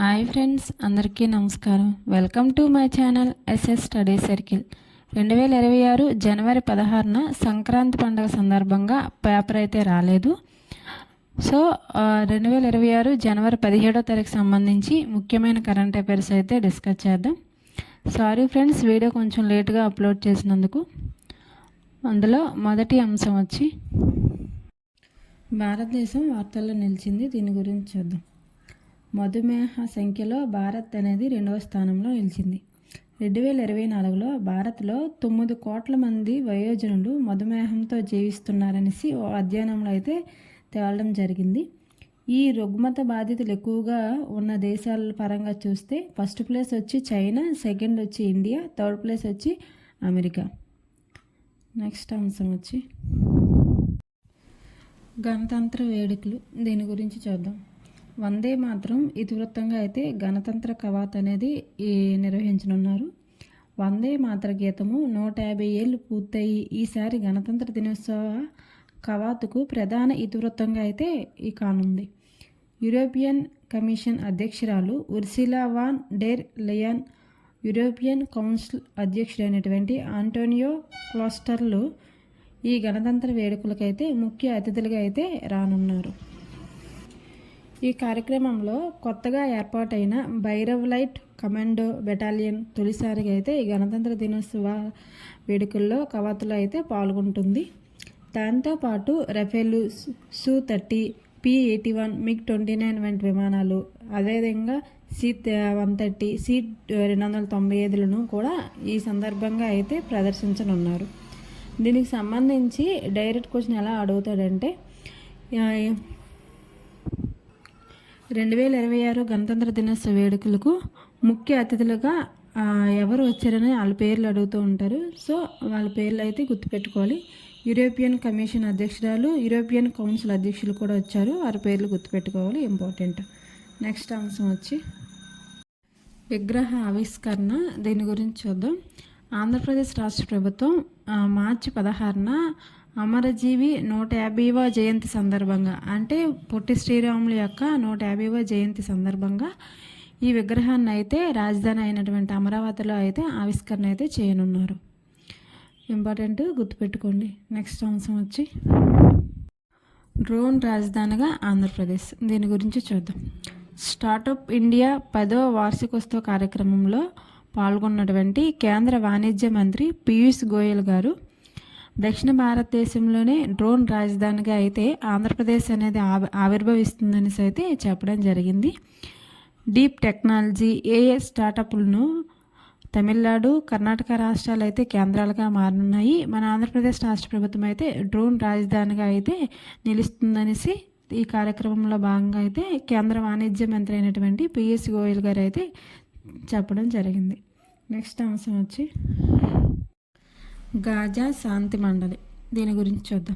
Hi friends, అందరికీ నమస్కారం. Welcome to my channel SS study circle. 2026 జనవరి 16న సంక్రాంతి పండుగ సందర్భంగా పేపర్ అయితే రాలేదు. సో 2026 జనవరి 17వ తారీఖు సంబంధించి ముఖ్యమైన కరెంట్ అఫైర్స్ అయితే డిస్కస్ చేద్దాం. సారీ ఫ్రెండ్స్, వీడియో కొంచెం లేట్గా అప్లోడ్ చేసినందుకు. అందులో మొదటి అంశం వచ్చి భారతదేశం వార్తల్లో నిలిచింది. దీని గురించి చూద్దాం. మధుమేహ సంఖ్యలో భారత్ అనేది 2వ స్థానంలో నిలిచింది. 2024లో భారత్లో 9 కోట్ల మంది వయోజనులు మధుమేహంతో జీవిస్తున్నారనేసి ఓ అధ్యయనంలో అయితే తేలడం జరిగింది. ఈ రుగ్మత బాధితులు ఎక్కువగా ఉన్న దేశాల పరంగా చూస్తే ఫస్ట్ ప్లేస్ వచ్చి చైనా, సెకండ్ వచ్చి ఇండియా, థర్డ్ ప్లేస్ వచ్చి అమెరికా. నెక్స్ట్ అంశం వచ్చి గణతంత్ర వేడుకలు. దీని గురించి చూద్దాం. వందే మాత్రం ఇతివృత్తంగా అయితే గణతంత్ర కవాత్ అనేది నిర్వహించనున్నారు. వందే మాతర గీతము 150 ఏళ్ళు పూర్తయి ఈసారి గణతంత్ర దినోత్సవ కవాతుకు ప్రధాన ఇతివృత్తంగా అయితే కానుంది. యూరోపియన్ కమిషన్ అధ్యక్షురాలు Ursula von der Leyen, European Council అధ్యక్షుడైనటువంటి ఆంటోనియో కోస్టాలు ఈ గణతంత్ర వేడుకలకైతే ముఖ్య అతిథులుగా అయితే రానున్నారు. ఈ కార్యక్రమంలో కొత్తగా ఏర్పాటైన భైరవ్ లైట్ కమాండో బెటాలియన్ తొలిసారిగా అయితే ఈ గణతంత్ర దినోత్సవ వేడుకల్లో కవాతులో అయితే పాల్గొంటుంది. దాంతోపాటు రఫేల్, Su-30, P-81, MiG-29 వంటి విమానాలు, అదేవిధంగా C-130, C-295లను కూడా ఈ సందర్భంగా అయితే ప్రదర్శించనున్నారు. దీనికి సంబంధించి డైరెక్ట్ క్వశ్చన్ ఎలా అడుగుతాడంటే 2026 గణతంత్ర దినోత్సవ వేడుకలకు ముఖ్య అతిథులుగా ఎవరు వచ్చారని వాళ్ళ పేర్లు అడుగుతూ ఉంటారు. సో వాళ్ళ పేర్లు అయితే గుర్తుపెట్టుకోవాలి. యూరోపియన్ కమిషన్ అధ్యక్షురాలు, యూరోపియన్ కౌన్సిల్ అధ్యక్షులు కూడా వచ్చారు. వారి పేర్లు గుర్తుపెట్టుకోవాలి, ఇంపార్టెంట్. నెక్స్ట్ అంశం వచ్చి విగ్రహ ఆవిష్కరణ. దీని గురించి చూద్దాం. ఆంధ్రప్రదేశ్ రాష్ట్ర ప్రభుత్వం మార్చి 16న అమరజీవి 150వ జయంతి సందర్భంగా, అంటే పొట్టి శ్రీరాములు యొక్క 150వ జయంతి సందర్భంగా ఈ విగ్రహాన్ని అయితే రాజధాని అయినటువంటి అమరావతిలో అయితే ఆవిష్కరణ అయితే చేయనున్నారు. ఇంపార్టెంట్, గుర్తుపెట్టుకోండి. నెక్స్ట్ అంశం వచ్చి డ్రోన్ రాజధానిగా ఆంధ్రప్రదేశ్. దీని గురించి చూద్దాం. స్టార్టప్ ఇండియా 10వ వార్షికోత్సవ కార్యక్రమంలో పాల్గొన్నటువంటి కేంద్ర వాణిజ్య మంత్రి పీయూష్ గోయల్ గారు దక్షిణ భారతదేశంలోనే డ్రోన్ రాజధానిగా అయితే ఆంధ్రప్రదేశ్ అనేది ఆవిర్భవిస్తుందని అయితే చెప్పడం జరిగింది. డీప్ టెక్నాలజీ, ఏఏ స్టార్టప్లను తమిళనాడు, కర్ణాటక రాష్ట్రాలు అయితే కేంద్రాలుగా మారనున్నాయి. మన ఆంధ్రప్రదేశ్ రాష్ట్ర ప్రభుత్వం అయితే డ్రోన్ రాజధానిగా అయితే నిలుస్తుందనేసి ఈ కార్యక్రమంలో భాగంగా అయితే కేంద్ర వాణిజ్య మంత్రి అయినటువంటి పీయూష్ గోయల్ గారు అయితే చెప్పడం జరిగింది. నెక్స్ట్ అంశం వచ్చి గాజా శాంతి మండలి. దీని గురించి చూద్దాం.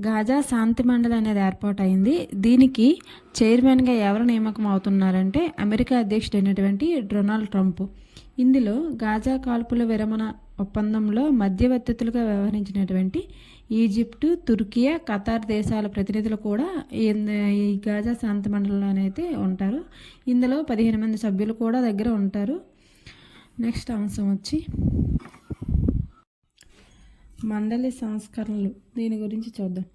గాజా శాంతి మండలి అనేది ఏర్పాటైంది. దీనికి చైర్మన్గా ఎవరు నియామకం అవుతున్నారంటే అమెరికా అధ్యక్షుడైనటువంటి డొనాల్డ్ ట్రంప్. ఇందులో గాజా కాల్పుల విరమణ ఒప్పందంలో మధ్యవర్తిత్తులుగా వ్యవహరించినటువంటి ఈజిప్టు, తుర్కియా, ఖతార్ దేశాల ప్రతినిధులు కూడా ఈ గాజా శాంతి మండలిలోనైతే ఉంటారు. ఇందులో 15 మంది సభ్యులు కూడా దగ్గర ఉంటారు. నెక్స్ట్ అంశం వచ్చి మండలి సంస్కరణలు. దీని గురించి చూద్దాం.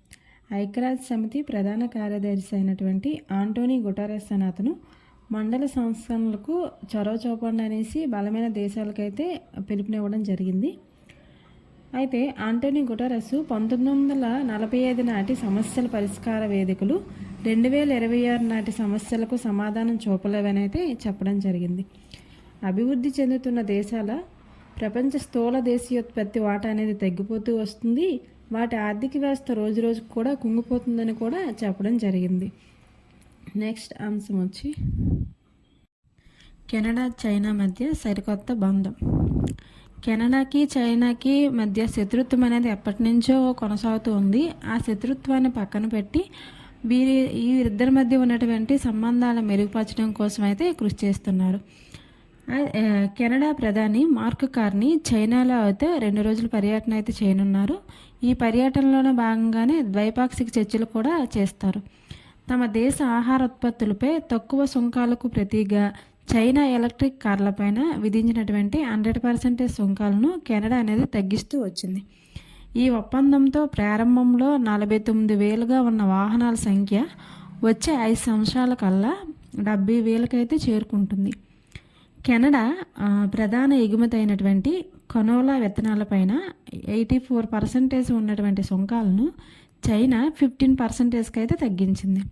ఐక్యరాజ్య సమితి ప్రధాన కార్యదర్శి అయినటువంటి ఆంటోనీ గుటెరస్ అనే అతను మండలి సంస్కరణలకు చొరవ చూపండి అనేసి బలమైన దేశాలకైతే పిలుపునివ్వడం జరిగింది. అయితే ఆంటోనీ గుటెరస్ 1945 నాటి సమస్యల పరిష్కార వేదికలు 2026 నాటి సమస్యలకు సమాధానం చూపలేవని అయితే చెప్పడం జరిగింది. అభివృద్ధి చెందుతున్న దేశాల ప్రపంచ స్థూల దేశీయోత్పత్తి వాటా అనేది తగ్గిపోతూ వస్తుంది. వాటి ఆర్థిక వ్యవస్థ రోజు రోజుకు కూడా కుంగిపోతుందని కూడా చెప్పడం జరిగింది. నెక్స్ట్ అంశం వచ్చి కెనడా, చైనా మధ్య సరికొత్త బంధం. కెనడాకి, చైనాకి మధ్య శత్రుత్వం అనేది ఎప్పటి నుంచో కొనసాగుతూ ఉంది. ఆ శత్రుత్వాన్ని పక్కన పెట్టి వీరిద్దరి మధ్య ఉన్నటువంటి సంబంధాలను మెరుగుపరచడం కోసం అయితే కృషి చేస్తున్నారు. కెనడా ప్రధాని మార్క్ కార్నీ చైనాలో అయితే 2 రోజుల పర్యటన అయితే చేయనున్నారు. ఈ పర్యటనలోనే భాగంగానే ద్వైపాక్షిక చర్చలు కూడా చేస్తారు. తమ దేశ ఆహార ఉత్పత్తులపై తక్కువ సుంకాలకు ప్రతిగా చైనా ఎలక్ట్రిక్ కార్లపైన విధించినటువంటి 100% సుంకాలను కెనడా అనేది తగ్గిస్తూ వచ్చింది. ఈ ఒప్పందంతో ప్రారంభంలో 49,000గా ఉన్న వాహనాల సంఖ్య వచ్చే 5 సంవత్సరాల కల్లా 70,000కి అయితే చేరుకుంటుంది. కెనడా ప్రధాన ఎగుమతి అయినటువంటి కనోలా విత్తనాలపైన 84% ఉన్నటువంటి సుంకాలను చైనా 15%కి అయితే తగ్గించింది.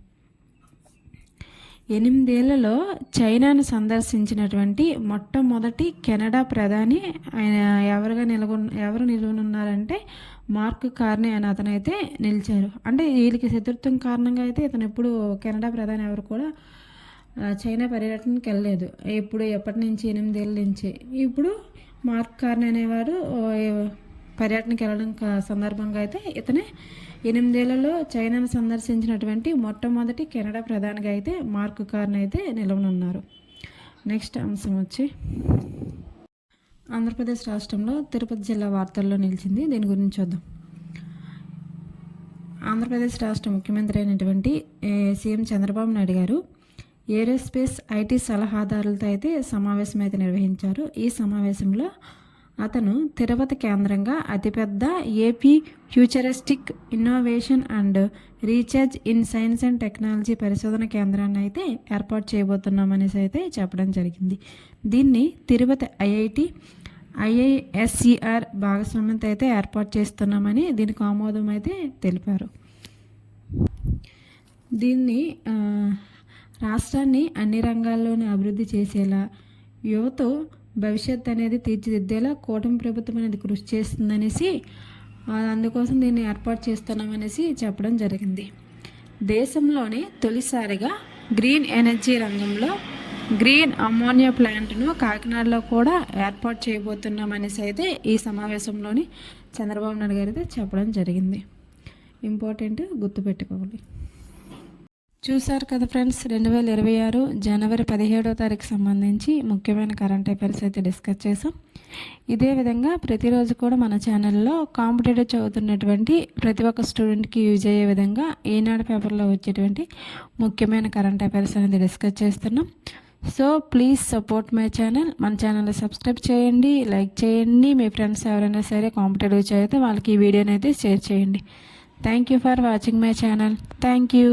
8 ఏళ్లలో చైనాను సందర్శించినటువంటి మొట్టమొదటి కెనడా ప్రధాని ఆయన ఎవరు నిలవనున్నారంటే మార్క్ కార్నీ అని అతనైతే నిలిచారు. అంటే వీళ్ళకి శత్రుత్వం కారణంగా అయితే ఇతను ఎప్పుడు కెనడా ప్రధాని ఎవరు కూడా చైనా పర్యటనకి వెళ్ళలేదు. ఎప్పటి నుంచి 8 ఏళ్ళ నుంచి. ఇప్పుడు మార్క్ కార్నీ అనేవాడు పర్యటనకి వెళ్ళడం సందర్భంగా అయితే ఇతనే 8 ఏళ్లలో చైనాను సందర్శించినటువంటి మొట్టమొదటి కెనడా ప్రధానిగా అయితే మార్క్ కార్నీ అయితే నిలవనున్నారు. నెక్స్ట్ అంశం వచ్చి ఆంధ్రప్రదేశ్ రాష్ట్రంలో తిరుపతి జిల్లా వార్తల్లో నిలిచింది. దీని గురించి చూద్దాం. ఆంధ్రప్రదేశ్ రాష్ట్ర ముఖ్యమంత్రి అయినటువంటి సీఎం చంద్రబాబు నాయుడు గారు ఏరోస్పేస్ ఐటీ సలహాదారులతో అయితే సమావేశం అయితే నిర్వహించారు. ఈ సమావేశంలో అతను తిరుపతి కేంద్రంగా అతిపెద్ద AP futuristic innovation and research in science and technology పరిశోధన కేంద్రాన్ని అయితే ఏర్పాటు చేయబోతున్నామనేసి అయితే చెప్పడం జరిగింది. దీన్ని తిరుపతి ఐఐఎస్సిఆర్ భాగస్వామ్యంతో అయితే ఏర్పాటు చేస్తున్నామని దీనికి ఆమోదం అయితే తెలిపారు. దీన్ని రాష్ట్రాన్ని అన్ని రంగాల్లోనూ అభివృద్ధి చేసేలా, యువత భవిష్యత్ అనేది తీర్చిదిద్దేలా కూటమి ప్రభుత్వం అనేది కృషి చేస్తుందనేసి అందుకోసం దీన్ని ఏర్పాటు చేస్తున్నామనేసి చెప్పడం జరిగింది. దేశంలోనే తొలిసారిగా గ్రీన్ ఎనర్జీ రంగంలో గ్రీన్ అమ్మోనియా ప్లాంట్ను కాకినాడలో కూడా ఏర్పాటు చేయబోతున్నామనేసి అయితే ఈ సమావేశంలోని చంద్రబాబు నాయుడు గారు అయితే చెప్పడం జరిగింది. ఇంపార్టెంట్ గుర్తుపెట్టుకోవాలి. చూసారు కదా ఫ్రెండ్స్, 2026 జనవరి 17వ తారీఖు సంబంధించి ముఖ్యమైన కరెంట్ అఫైర్స్ అయితే డిస్కస్ చేసాం. ఇదే విధంగా ప్రతిరోజు కూడా మన ఛానల్లో కాంపిటేటివ్ చదువుతున్నటువంటి ప్రతి ఒక్క స్టూడెంట్కి యూజ్ అయ్యే విధంగా ఈనాడు పేపర్లో వచ్చేటువంటి ముఖ్యమైన కరెంట్ అఫైర్స్ అనేది డిస్కస్ చేస్తున్నాం. So please support my channel. మన ఛానల్ని సబ్స్క్రైబ్ చేయండి, లైక్ చేయండి. మీ ఫ్రెండ్స్ ఎవరైనా సరే కాంపిటేటివ్ చదివితే వాళ్ళకి ఈ వీడియోని అయితే షేర్ చేయండి. Thank you for watching my channel. Thank you.